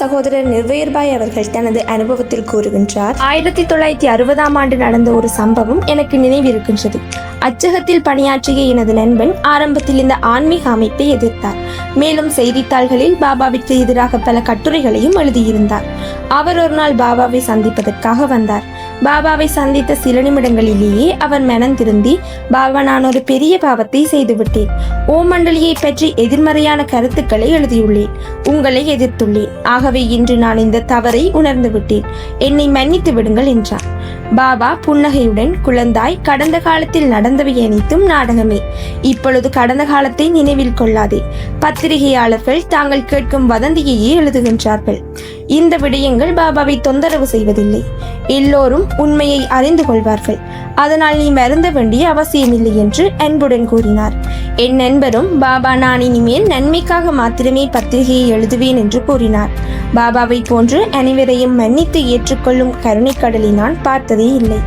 சகோதரர் நிர்வயர்பாய் அவர்கள் தனது அனுபவத்தில் கூறுகின்றார். 1960ஆம் ஆண்டு நடந்த ஒரு சம்பவம் எனக்கு நினைவிருக்கின்றது. அச்சகத்தில் பணியாற்றிய எனது நண்பன் ஆரம்பத்தில் இந்த ஆன்மீக அமைப்பை எதிர்த்தார். மேலும் செய்தித்தாள்களில் பாபாவிற்கு எதிராக பல கட்டுரைகளையும் எழுதியிருந்தார். அவர் ஒரு நாள் பாபாவை சந்திப்பதற்காக வந்தார். பாபாவை சந்தித்த சில நிமிடங்களிலேயே அவர் மனம் திருந்தி, பாபா, நான் ஒரு பெரிய பாவத்தை செய்துவிட்டேன். ஓம் மண்டலியை பற்றி எதிர்மறையான கருத்துக்களை எழுதியுள்ளேன், உங்களை எதிர்த்துள்ளேன். ஆகவே இன்று நான் இந்த தவறை உணர்ந்து விட்டேன், என்னை மன்னித்து விடுங்கள் என்றார். பாபா புன்னகையுடன், குழந்தாய், கடந்த காலத்தில் நடந்தவை அனைத்தும் நாடகமே. இப்பொழுது கடந்த காலத்தை நினைவில் கொள்ளாதே. பத்திரிகையாளர்கள் தாங்கள் கேட்கும் வதந்தியையே எழுதுகின்றார்கள். இந்த விடயங்கள் பாபாவை தொந்தரவு செய்வதில்லை. எல்லோரும் உண்மையை அறிந்து கொள்வார்கள். அதனால் நீ வருந்த வேண்டிய அவசியமில்லை என்று அன்புடன் கூறினார். என் நண்பரும், பாபா, நான் இனிமேல் நன்மைக்காக மாத்திரமே பத்திரிகையை எழுதுவேன் என்று கூறினார். பாபாவை போன்று அனைவரையும் மன்னித்து ஏற்றுக்கொள்ளும் கருணைக்கடலை நான் பார்த்ததே இல்லை.